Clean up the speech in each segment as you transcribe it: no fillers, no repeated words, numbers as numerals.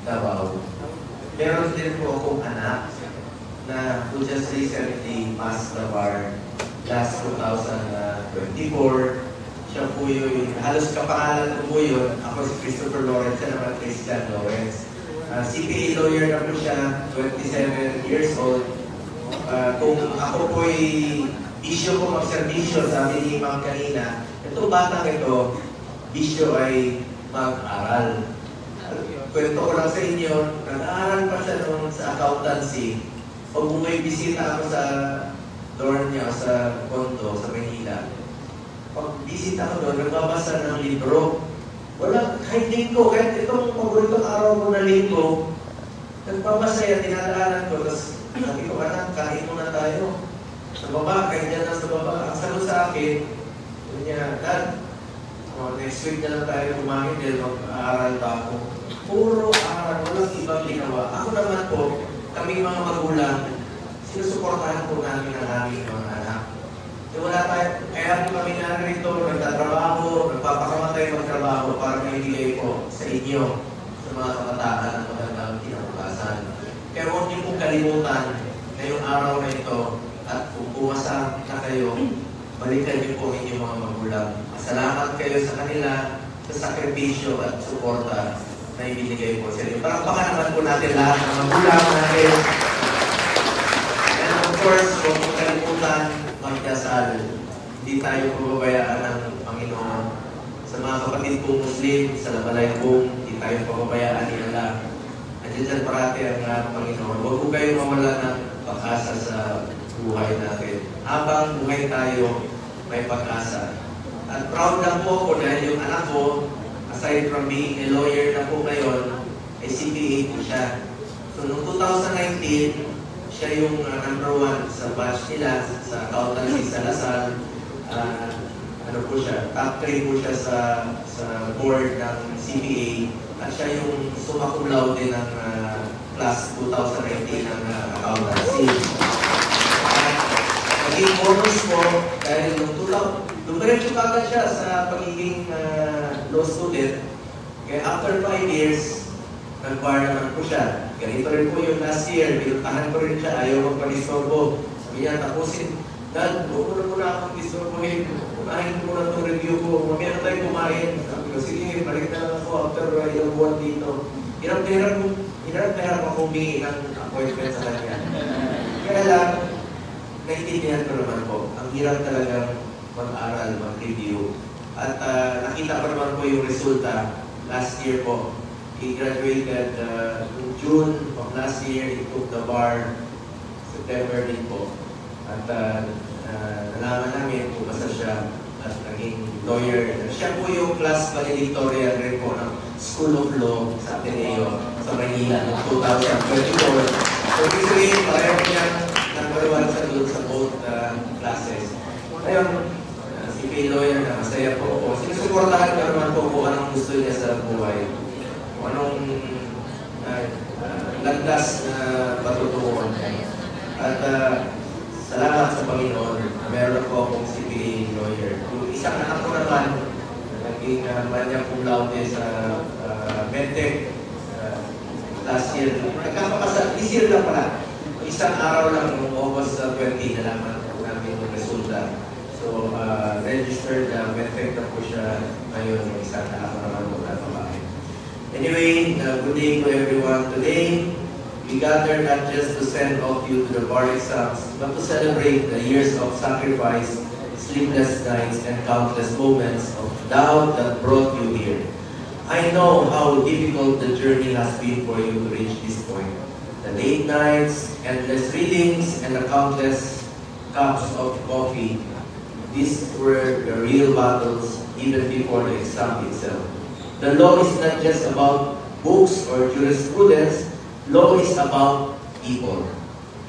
Davao. Meron din po akong anak na who just recently passed the bar last 2024. Siya po yun, halos kapangalan ko po yun. Ako si Christopher Lawrence, siya naman Christian Lawrence. CPA lawyer na po siya, 27 years old. Kung ako po'y bisyo ko magserbisyo, sabi ni Ma'am kanina, itong batang ito, bisyo ay mag-aral. Kwento ko lang sa inyo, nag-aaral pa siya noon sa accountancy. Pag may bisita ako sa dorm niya o sa condo, sa Manila, pag bisita ko doon, nagbabasa ng libro. Wala, kahit linggo, kahit itong paboritong araw ko na linggo, nagpapasaya, tinadaanan ko, tapos sabi ko, anak, kain muna tayo. Sa baba, kahit dyan lang sa baba. Ang sagot sa akin, yun niya, Dad, next week na lang tayo kumain dahil mag-aaral pa ako. Puro aral, walang ibang ginawa. Ako naman po, kaming mga magulang, sinusuportahan po namin ang aming mga anak. So wala tayo, kaya kami narito, nagtatrabaho, nagpapakamatay magtrabaho para maibigay po sa inyo, sa mga kabataan ng magandang kinabukasan. Kaya huwag niyo pong kalimutan ngayong araw na ito at kung pumasa na kayo, balikan niyo po inyong mga magulang. Salamat kayo sa kanila sa sakripisyo at suporta na ibinigay po sa inyo. Palakpakan naman po natin lahat ng magulang natin. And of course, huwag mong kalimutan magdasal. Hindi tayo pababayaan ng Panginoon. Sa mga kapatid kong Muslim, sa Labalayong, hindi tayo pababayaan ni Allah. Andiyan parati ang Panginoon. Huwag po kayo mawala ng pag-asa sa buhay natin. Habang buhay tayo, may pag-asa. At proud lang po ako dahil yung anak ko, aside from being a lawyer na po ngayon, ay CPA po siya. So noong 2019, siya yung number 1 sa batch nila sa accountancy sa Lasal. Ano po siya, top 3 po siya sa board ng CPA. At siya yung summa cum laude ng class 2019 ng accountancy. Naging bonus po dahil dumiretso kagad siya sa pagiging law student. Kaya after 5 years, nag-bar naman po siya. Ganito rin po yung last year, pinuntahan ko rin siya, ayaw magpa-disturbo. Sabi niya, tapusin, Dad, huwag mo na muna akong disturbohin. Kumain ko muna itong review ko. Mamaya na tayo kumain. Sabi ko, sige, balik na lang ako after ilang buwan dito. Hirap ako humingi ng appointment sa kanya. Kaya lang, naiintindihan ko naman po. Ang hirap talagang mag-aral, mag-review. At nakita ko naman po yung resulta last year po. He graduated in June of last year. He took the bar September din po. At nalaman namin kung basta siya at naging lawyer. Siya po yung class valedictorian rin po ng School of Law sa Ateneo sa Manila noong 2024. So, usually, pareho niya number 1 sa doon sa both classes. Ngayon, si P. Lawyer na masaya po ako. Sinusuportahan ko naman po kung anong gusto niya sa buhay. Kung anong landas na patutunguhan. At salamat sa Panginoon. Meron po akong CPA lawyer. Yung isang anak ko naman, naging manya cum laude sa Medtech last year. Nagkakapasa, this year lang pala. Isang araw lang noong August 20, nalaman namin yung resulta. So, registered Medtech na po siya ngayon. Isang anak ko naman po na babae. Anyway, good day to everyone. Today, we gather not just to send off you to the bar exams, but to celebrate the years of sacrifice, sleepless nights, and countless moments of doubt that brought you here. I know how difficult the journey has been for you to reach this point. The late nights, endless readings, and the countless cups of coffee, these were the real battles even before the exam itself. The law is not just about books or jurisprudence. Law is about people.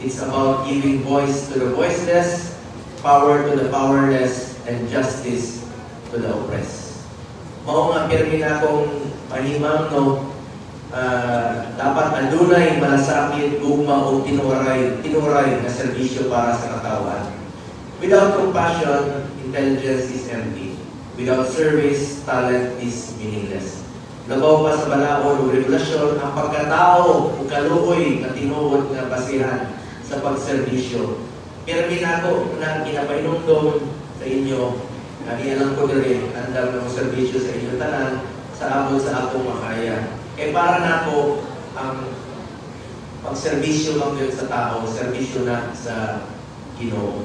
It's about giving voice to the voiceless, power to the powerless, and justice to the oppressed. Mao nga pirmi na akong panimang no, dapat andunay malasakit, gugma o tinuray na serbisyo para sa katawan. Without compassion, intelligence is empty. Without service, talent is meaningless. labaw pa sa balaod o regulasyon ang pagkatao o kaluoy na tinuod na basihan sa pagserbisyo. Pirmi na ako na ginapainumdom sa inyo na ialang ko rin andam ng serbisyo sa inyo tanan sa abot sa akong makaya. Para na ako ang pagserbisyo lang yun sa tao, serbisyo na sa Ginoo.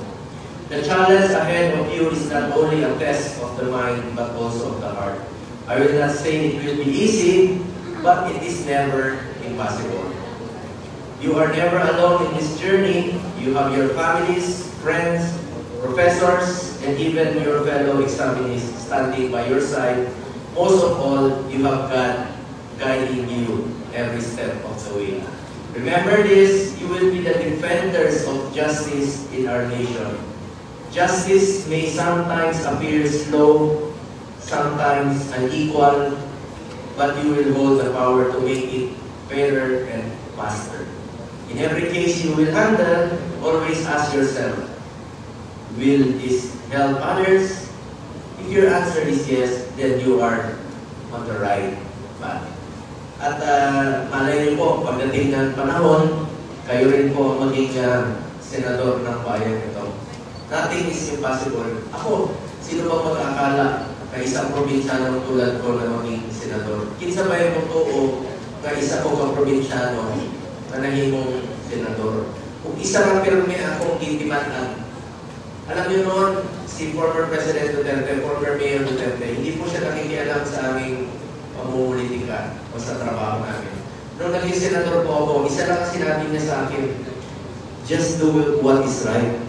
The challenge ahead of you is not only a test of the mind but also of the heart. I will not say it will be easy, but it is never impossible. You are never alone in this journey. You have your families, friends, professors, and even your fellow examinees standing by your side. Most of all, you have God guiding you every step of the way. Remember this, you will be the defenders of justice in our nation. Justice may sometimes appear slow, sometimes unequal, but you will hold the power to make it fairer and faster. In every case you will handle, always ask yourself, will this help others? If your answer is yes, then you are on the right path. At malay niyo po, pagdating ng panahon, kayo rin po maging senador ng bayan ito. Nothing is impossible. Ako, sino bang mag-akala na isang probinsyano tulad ko na maging senador? Kinsa ba yung totoo na isa ko kang probinsyano na nahimong senador? Kung isa na pirmi akong gitimanan, alam niyo noon, si former President Duterte, former Mayor Duterte, hindi po siya nakikialam sa aming pamumulitika o sa trabaho namin. Nung naging senador po ako, isa lang ang sinabi niya sa akin, just do what is right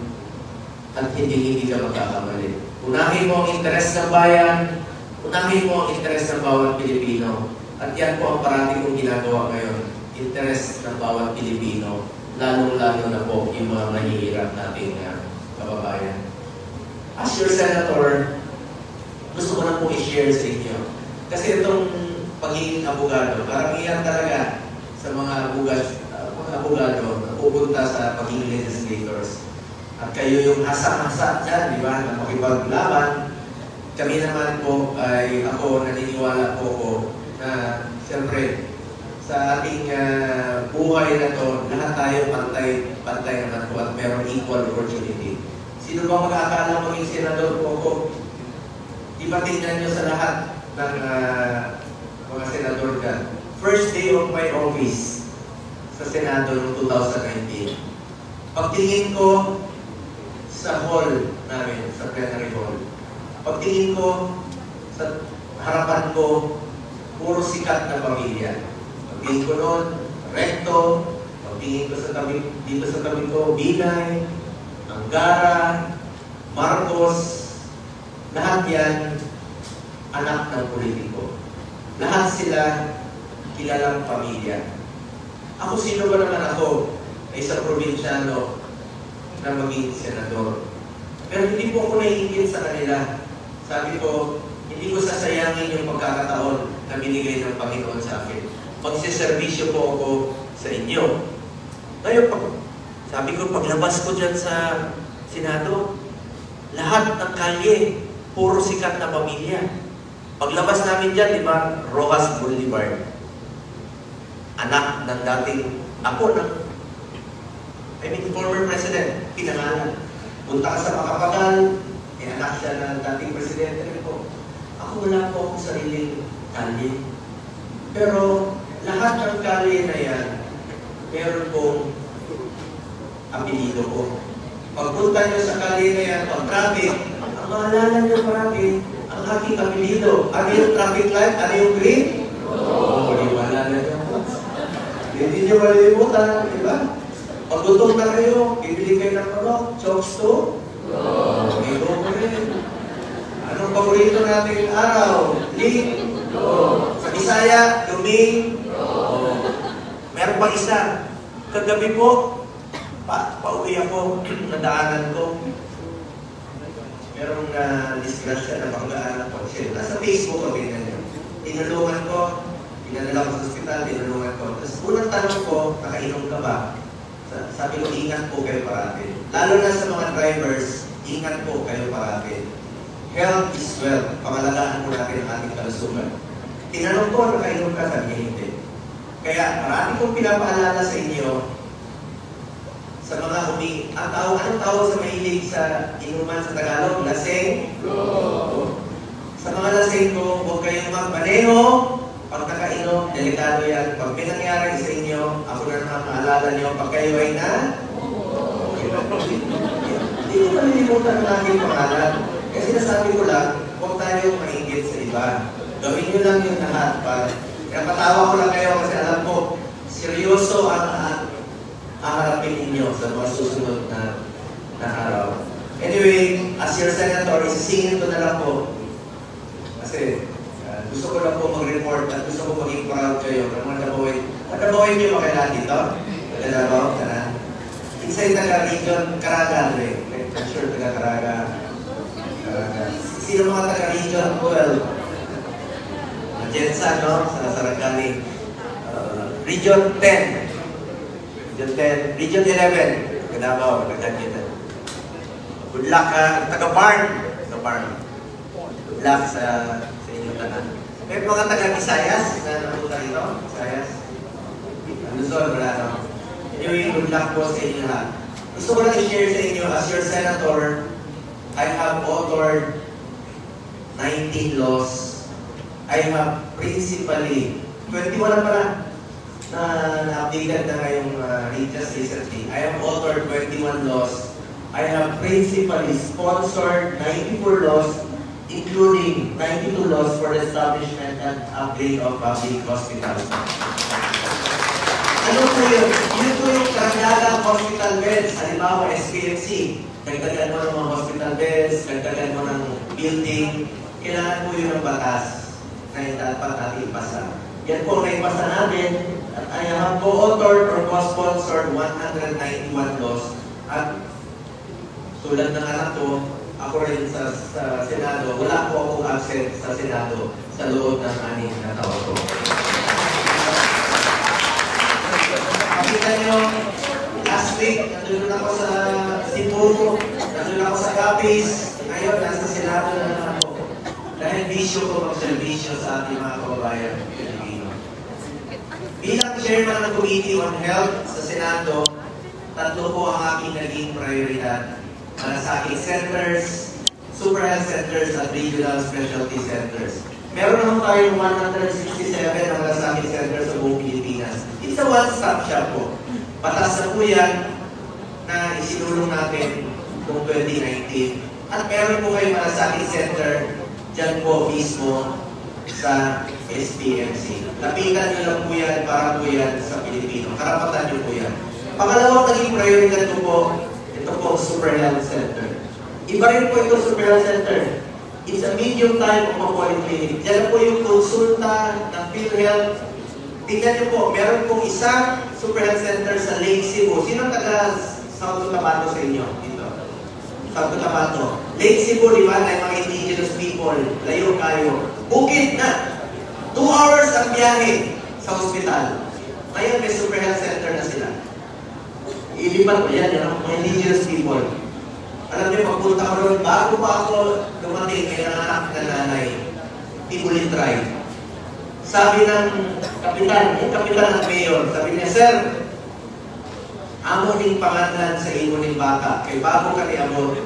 at hindi ka magkakamali. Unahin mo ang interes ng bayan, unahin mo ang interes ng bawat Pilipino. At yan po ang parati kong ginagawa ngayon, interes ng bawat Pilipino, lalong-lalo na po yung mga mahihirap nating kababayan. As your senator, gusto ko na po i-share sa inyo. Kasi itong pagiging abogado, karamihan talaga sa mga abogado na pupunta sa pagiging legislators. At kayo yung hasa-hasa dyan, di ba, na makipaglaban. Kami naman po ay ako naniniwala po ko na siyempre sa ating buhay na to, lahat tayo pantay naman po at merong equal opportunity. Sino bang makakala maging senador po ko? Di ba tingnan nyo sa lahat ng mga senador ka? First day of my office sa Senado noong 2019. Pagtingin ko sa hall namin, sa plenary hall. Pagtingin ko sa harapan ko, puro sikat na pamilya. Pagtingin ko noon, Recto. Pagtingin ko sa tabi, dito sa tabi ko, Binay, Angara, Marcos. Lahat yan, anak ng politiko. Lahat sila kilalang pamilya. Ako, sino ba naman ako ay isang probinsyano na maging senador? Pero hindi po ako naiingit sa kanila. Sabi ko, hindi ko sasayangin yung pagkakataon na binigay ng Panginoon sa akin. Magsiservisyo po ako sa inyo. Ngayon, sabi ko, paglabas ko dyan sa Senado, lahat ng kalye, puro sikat na pamilya. Paglabas namin dyan, di ba, Rojas Boulevard. Anak ng dating, former president, pinangalan. Punta ka sa Makapagal, anak siya ng dating presidente ko. Ako wala po akong sariling kalye. Pero lahat ng kalye na yan, meron pong apelido ko. Pagpunta nyo sa kalye na yan, pag traffic, ang maalala nyo parati, ang aking apelido. Ano yung traffic light? Ano yung green? Oo, di maalala nyo. Hindi nyo malilimutan, di ba? Pag gutom na kayo, bibili kayo ng chokes to? Ito ko rin. Anong paborito nating araw? Ling? Sa Bisaya, Luming? Meron pa isa. Kagabi po, pauwi ako, nadaanan ko. Merong disgrasya na panggaan ako. Nasa Facebook ko, ganyan yun. Tinulungan ko, pinadala ko sa ospital, tinulungan ko. Tapos unang tanong ko, nakainom ka ba? Sabi ko, ingat po kayo parati. Lalo na sa mga drivers, ingat po kayo parati. Health is wealth. Pangalagaan po natin ang ating kalusugan. Tinanong ko, nakainom ka, sabi niya hindi. Kaya marami kong pinapaalala sa inyo, sa mga anong tawag sa mahilig sa inuman sa Tagalog? Laseng? Sa mga laseng ko, huwag kayong magmaneho. Pag nakainom, delikado yan. Pag may nangyari sa inyo, ako na naman maalala niyo, pag kayo ay na, hindi ko malilimutan ng aking pangalan. Kasi nasabi ko lang, huwag tayong maingit sa iba. Gawin nyo lang yung lahat. Napatawa ko lang kayo kasi alam ko, seryoso ang haharapin ninyo sa mga susunod na araw. Anyway, as your senator, isisingin ko na lang po. Kasi gusto ko lang po mag-report at gusto ko maging proud kayo. Nagabawin niyo ba kailan dito? Nagalabaw ka na. Inside taga-region, Caraga rin. I'm sure taga-Caraga. Sino mga taga-region? Well, Jensa, no? Sa Sarangani. Region 10. Region 11. Kadabaw, nagdaan kita. Good luck, taga-Barn. Good luck sa inyong tanan. May mga taga-Visayas na napunta rito. Visayas. Luzon, wala no? Anyway, good luck po sa inyo lahat. Gusto ko lang i-share sa inyo, as your senator, I have authored 19 laws. I have principally, 21 na pala, na-updated na ngayong just recently. I have authored 21 laws. I have principally sponsored 94 laws, including 92 laws for the establishment and upgrade of public hospitals. Ano po yun? Yun po yung karagdagang hospital beds. Halimbawa, SPFC. Dagdagan mo ng mga hospital beds, dagdagan mo ng building. Kailangan po yun ng batas na dapat natin ipasa. Yan po ang naipasa natin. At I have co-authored or co-sponsored 191 laws. At tulad ng anak ko, ako rin sa Senado, wala po akong absent sa Senado sa loob ng 6 na taon ko. Makita nyo, last week, nandun ako sa Cebu, nandun ako sa Capiz, ngayon, nasa Senado na naman ako. Dahil bisyo ko mag-servisyo sa ating mga kababayan Pilipino. Bilang chairman ng Committee on Health sa Senado, 3 po ang aking naging prioridad para sa aking centers, super health centers at regional specialty centers. Meron naman tayong 167 na malasakit centers sa buong Pilipinas. It's a one-stop shop po. Patas na po yan na isinulong natin noong 2019. At meron po kayo malasakit center dyan po mismo sa SPMC. Lapitan nyo lang po yan para po yan sa Pilipino. Karapatan nyo po yan. Pangalawang naging prioridad ko po, ito po Super Health Center. Iba rin po ito Super Health Center. It's a medium type of polyclinic. Diyan po yung konsulta ng PhilHealth. Tingnan niyo po, meron pong isang Super Health Center sa Lake Cebu. Sino taga South Cotabato sa inyo? Dito. South Cotabato. Lake Cebu, di ba? Na mga indigenous people. Layo kayo. Bukid na. 2 hours ang biyahe sa hospital. Ngayon may Super Health Center na sila. Ilipat ko yan, mga indigenous people. Alam niyo, pagpunta ko ron, bago pa ako dumating kay anak na nanay, Tibulin Drive. Sabi ng kapitan, yung kapitan ng mayor, sabi niya, Sir, amo ning pangalan sa imo ning bata. Kay bago ka ni amo,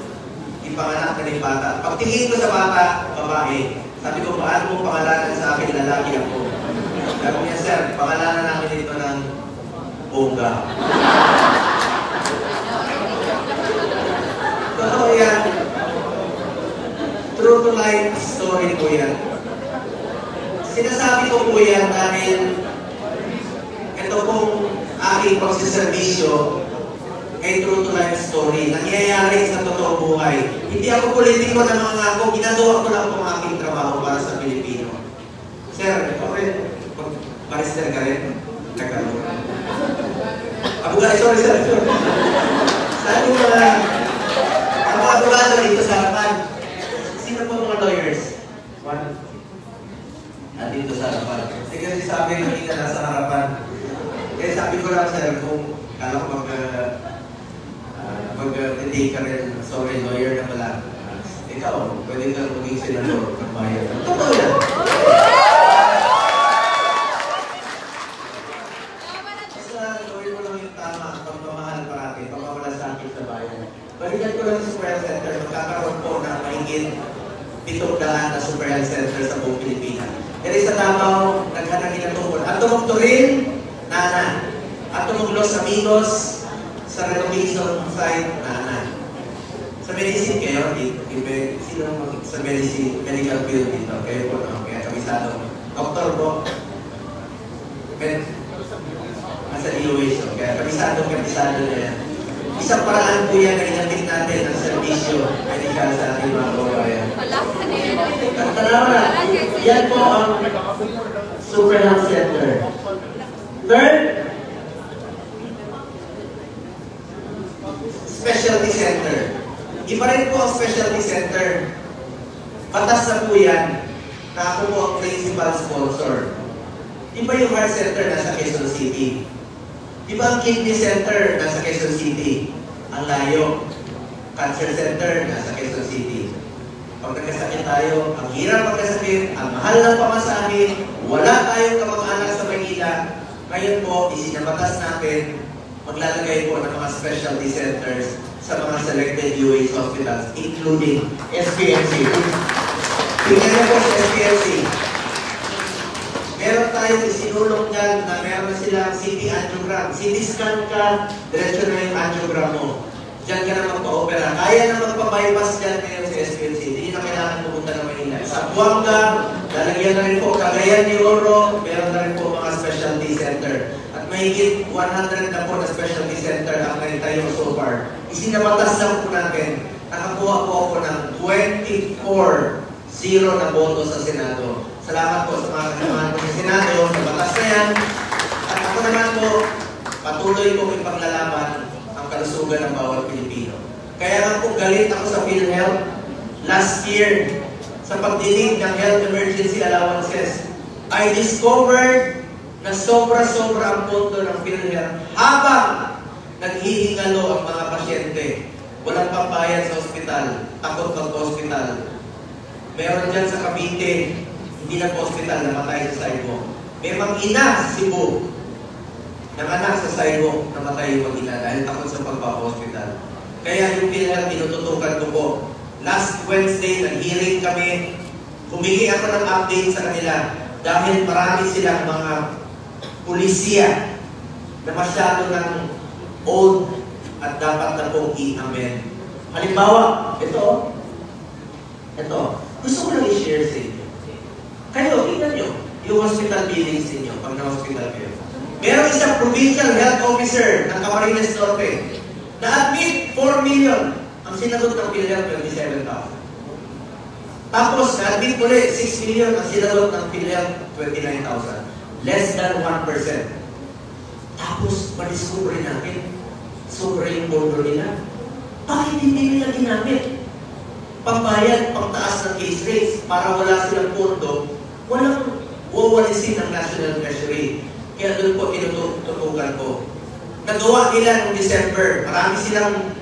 ipanganak ka ning bata. Pagtingin ko sa bata, babae, sabi ko, paano mo pangalanan sa akin, lalaki ako? Sabi niya, Sir, pangalanan namin dito ng Bongga. Totoo yan. True to life story po yan. Sinasabi ko po yan dahil ito pong aking pagsiservisyo ay true to life story. Nangyayari sa totoong buhay. Hindi ako politiko na mga ako. Ginagawa ko lang po ang aking trabaho para sa Pilipino. Sir, okay. Barister ka rin? Nagkaroon. Sorry. Saan yung mga abogado dito sa harapan? Sino po mga lawyers? One. Dito sa harapan. Kasi sabi yung kita nasa harapan. Kaya sabi ko lang, sir, kung kala ko mag-take ka rin, sorry, lawyer na pala. Ikaw, pwede kang maging senador ng bayan. Totoo yan. pagmamahal parati, pagmamalasakit sa bayan. Balikan ko lang sa Super Health Center, magkakaroon po ng mahigit 700 na Super Health Center sa buong Pilipinas. Dahil sa Davao, naghanagin na tungkol. At tumugturin, Nana. At tumuglos amigos sa renovation site, Nana. Sa medicine kayo, sino sa medicine, medical field dito? Kayo po, no? Kaya kabisado. Doktor po. Nasa DOH, kaya kabisado na yan. Isang paraan po yan na inapit natin ang servisyo medical sa ating mga kababayan. Tanawa na, yan po ang Super Health Center. Third, Specialty Center. Iba rin po ang Specialty Center. Batas na po yan na ako po ang principal sponsor. Iba yung Heart Center nasa Quezon City. Diba ang Kidney Center nasa Quezon City? Ang layo. Cancer Center nasa Quezon City. Pag nagkasakit tayo, ang hirap magkasakit, ang mahal ng pamasahe, wala tayong kamag-anak sa Manila. Ngayon po, isinabatas natin, maglalagay po ng mga specialty centers sa mga selected UAE hospitals, including SPMC. Tingnan niyo po sa SPMC. Meron tayong isinulong dyan na meron silang CT angiogram. CT scan ka, diretso na yung angiogram mo. Diyan ka na magpa-opera. Kaya na magpa-bypass dyan ngayon sa SPMC. Hindi na kailangan pumunta ng Manila. Sa Buanga, lalagyan na rin po. Cagayan de Oro, meron na rin po mga specialty center. At mahigit 100 na po na specialty center ang tayo so far. Isinabatas lang po natin. Nakakuha po ako ng 24-0 na boto sa Senado. Salamat po sa mga kasamahan ko sa Senado, sa batas na yan. At ako naman po, patuloy ko ipaglalaban ang kalusugan ng bawat Pilipino. Kaya nga po galit ako sa PhilHealth last year sa pagdinig ng health emergency allowances. I discovered na sobra-sobra ang pondo ng PhilHealth habang naghihingalo ang mga pasyente. Walang pambayad sa ospital, takot mag-hospital. Meron dyan sa Cavite, hindi na hospital, namatay sa sidewalk. May mag-ina sa Cebu, nanganak sa sidewalk, namatay yung mag-ina dahil takot sa pagpa-hospital. Kaya yung PhilHealth, tinututukan ko po. Last Wednesday, nag-hearing kami, humingi ako ng update sa kanila dahil marami silang mga pulisya na masyado ng old at dapat na pong i-amend. Halimbawa, ito. Gusto ko lang i-share sa inyo. Kayo, tingnan nyo, yung hospital billings ninyo, pag na-hospital kayo. Meron isang provincial health officer ng Camarines Norte na-admit 4 million. Ang sinagot ng PhilHealth, 27,000. Tapos, na-admit ulit 6 million. Ang sinagot ng PhilHealth, 29,000. Less than 1%. Tapos, ma-discover natin, sobra yung bondo nila. Bakit hindi nila ginamit? Pambayad, pangtaas ng case rates, para wala silang pondo, walang wawalisin ng National Treasury. Kaya doon po tinututukan ko. Nagawa nila noong December, marami silang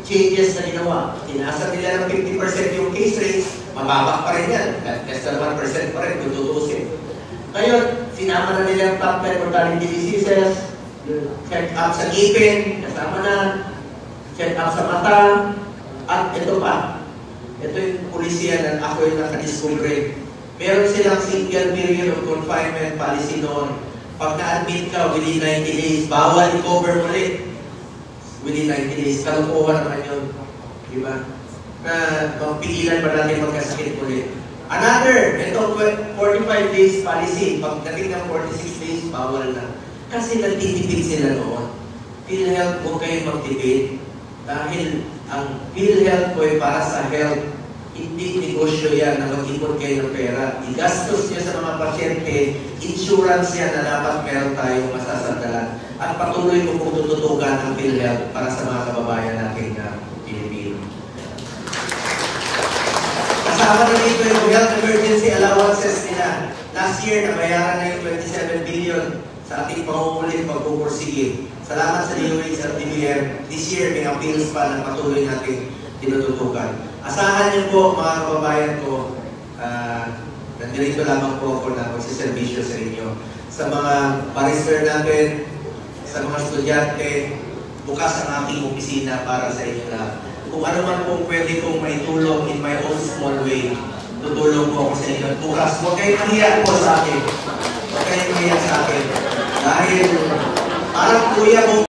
changes na ginawa. Tinasa nila ng 50% yung case rates, mababa pa rin yan. Less than 1% pa rin, kung tutuusin. Ngayon, sinama na nila ang top 10 mortality diseases, check up sa ngipin, kasama na, check up sa mata, at ito pa. Ito yung pulisya na ako yung nakadiscover. Meron silang single period of confinement policy noon. Pag na-admit ka within 90 days, bawal i-cover ulit. Within 90 days, kalukuhan naman yun. Diba? Na pigilan ba natin magkasakit ulit. Another, ito 45 days policy. Pag dating ng 46 days, bawal na. Kasi nagtitipid sila noon. PhilHealth, huwag kayong magtipid. Dahil ang PhilHealth po ay para sa health. Hindi negosyo yan na mag-ipon kayo ng pera. I-gastos nyo sa mga pasyente, insurance yan na dapat meron tayong masasandalan. At patuloy ko kung tututukan ang PhilHealth para sa mga kababayan natin na Pilipino. Kasama na dito yung health emergency allowances nila. Last year, nabayaran na yung 27 billion sa ating pangungulit pagpupursige. Salamat sa DOH at DBM. This year, may appeals pa na patuloy natin tinututukan. Asahan niyo po, mga kababayan ko, nandito lamang po ako na magsiservisyo sa inyo. Sa mga barrister natin, sa mga estudyante, bukas ang aking opisina para sa inyo lahat. Kung ano man pong pwede kong maitulong in my own small way, tutulong po ako sa inyo. Bukas, huwag kayong mahiya po sa akin. Huwag kayong mahiya sa akin. Dahil parang kuya mo,